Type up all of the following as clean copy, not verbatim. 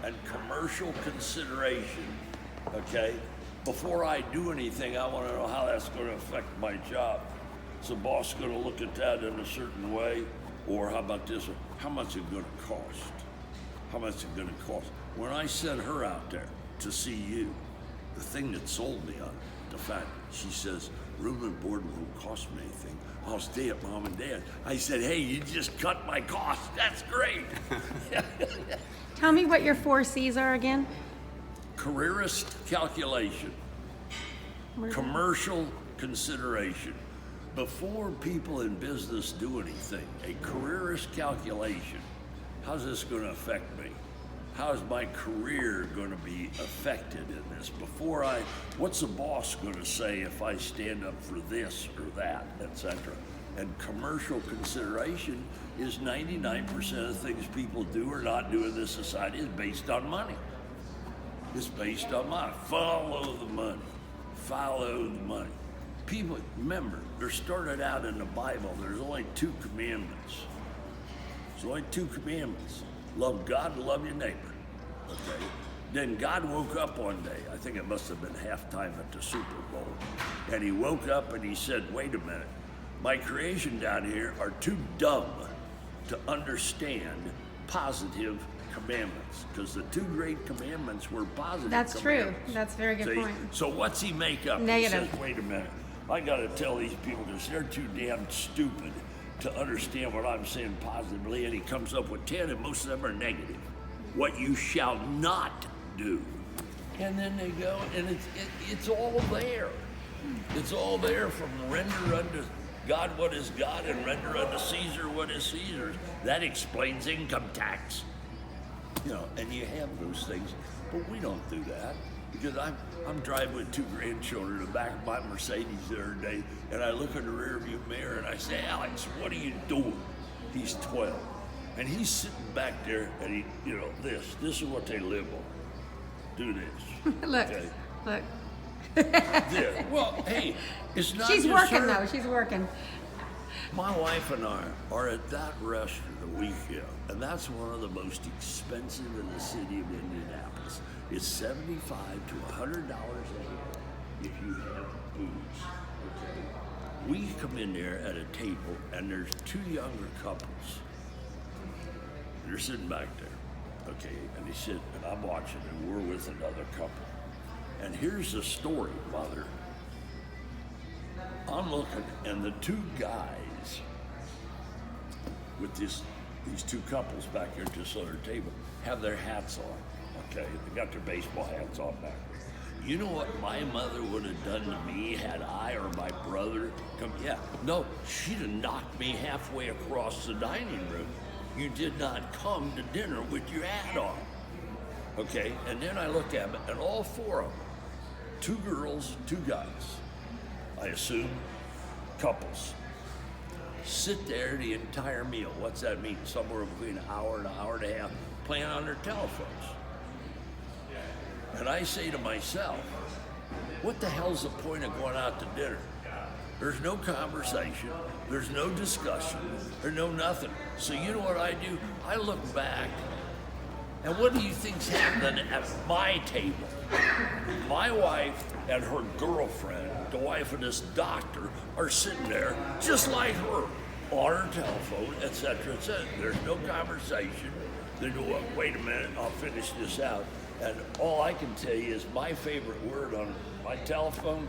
and commercial consideration, okay? Before I do anything, I want to know how that's going to affect my job. Is the boss going to look at that in a certain way? Or how about this one? How much is it going to cost? How much is it going to cost? When I sent her out there to see you, the thing that sold me on it, the fact, she says, room and board won't cost me anything. I'll stay at mom and dad. I said, hey, you just cut my costs. That's great. Tell me what your 4 C's are again. Careerist calculation. Commercial consideration. Before people in business do anything, a careerist calculation. How's this going to affect me? How's my career going to be affected in this? What's the boss going to say if I stand up for this or that, etc.? And commercial consideration is 99% of the things people do or not do in this society is based on money. It's based on money. Follow the money. Follow the money. People, remember, they're started out in the Bible, there's only 2 commandments. There's only 2 commandments. Love God and love your neighbor, okay? Then God woke up one day, I think it must have been halftime at the Super Bowl, and he woke up and he said, wait a minute, my creation down here are too dumb to understand positive commandments, because the 2 great commandments were positive That's commandments. true. That's a very good See? point. So what's he make up? Negative. He says, wait a minute, I gotta tell these people because they're too damn stupid to understand what I'm saying positively, and he comes up with 10, and most of them are negative. What you shall not do. And then they go, and it's all there. It's all there, from render unto God what is God and render unto Caesar what is Caesar's. That explains income tax. You know, and you have those things, but we don't do that. Because I'm driving with 2 grandchildren in the back of my Mercedes the other day, and I look in the rearview mirror and I say, Alex, what are you doing? He's 12. And he's sitting back there, and he, you know, this is what they live on. Do this. Look, okay? look. This. Well, hey, it's not She's just working her. though, she's working. My wife and I are at that restaurant a weekend, and that's one of the most expensive in the city of Indianapolis. It's $75 to $100 a head if you have booze. Okay. We come in there at a table, and there's 2 younger couples. They're sitting back there, okay, and they sit, and I'm watching, and we're with another couple. And here's the story, Mother. I'm looking, and the 2 guys with these 2 couples back here at this other table have their hats on. Okay, they got their baseball hats on back there. You know what my mother would have done to me had I or my brother come? Yeah, no, she'd have knocked me halfway across the dining room. You did not come to dinner with your hat on. Okay, and then I look at them, and all 4 of them, 2 girls, 2 guys, I assume couples, sit there the entire meal. What's that mean? Somewhere between an hour and a half, playing on their telephones. And I say to myself, what the hell's the point of going out to dinner? There's no conversation, there's no discussion, there's no nothing. So you know what I do? I look back, and what do you think's happening at my table? My wife and her girlfriend, the wife of this doctor, are sitting there just like her, on her telephone, etc., etc. There's no conversation. They go, well, wait a minute, I'll finish this out. And all I can tell you is my favorite word on my telephone,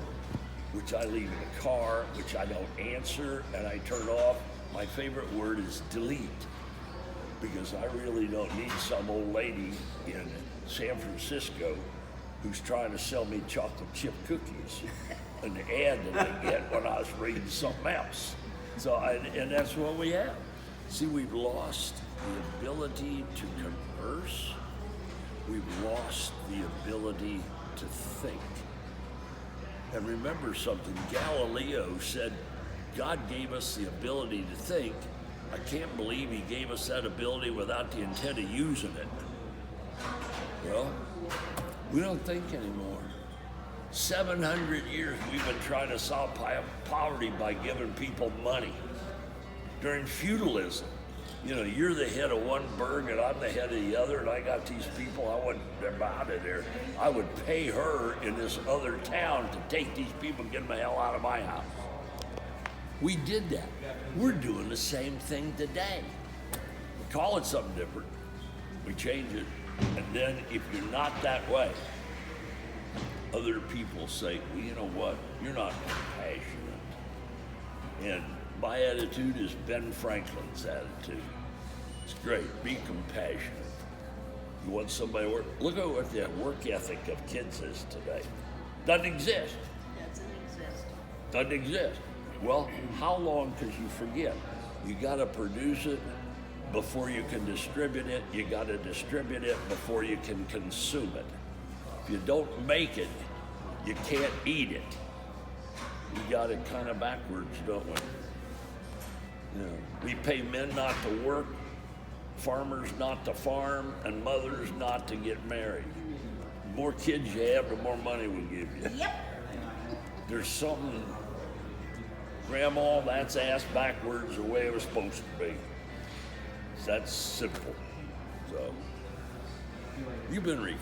which I leave in the car, which I don't answer and I turn off, my favorite word is delete. Because I really don't need some old lady in San Francisco who's trying to sell me chocolate chip cookies, an ad that they get when I was reading something else. So, and that's what we have. See, we've lost the ability to converse. We've lost the ability to think. And remember something, Galileo said, God gave us the ability to think. I can't believe he gave us that ability without the intent of using it. Well, we don't think anymore. 700 years we've been trying to solve poverty by giving people money. During feudalism, You know, you're the head of one burg and I'm the head of the other, and I got these people, I wouldn't, they're out of there. I would pay her in this other town to take these people and get them the hell out of my house. We did that. We're doing the same thing today. We call it something different. We change it. And then if you're not that way, other people say, well, you know what? You're not compassionate. And my attitude is Ben Franklin's attitude. It's great. Be compassionate. You want somebody to work? Look at what the work ethic of kids is today. Doesn't exist. Doesn't exist. Well, how long could you forget? You got to produce it before you can distribute it. You got to distribute it before you can consume it. If you don't make it, you can't eat it. We got it kind of backwards, don't we? You know, we pay men not to work, farmers not to farm, and mothers not to get married. The more kids you have, the more money we give you. Yep. There's something, Grandma, that's ass backwards the way it was supposed to be. That's simple. So, you've been recording.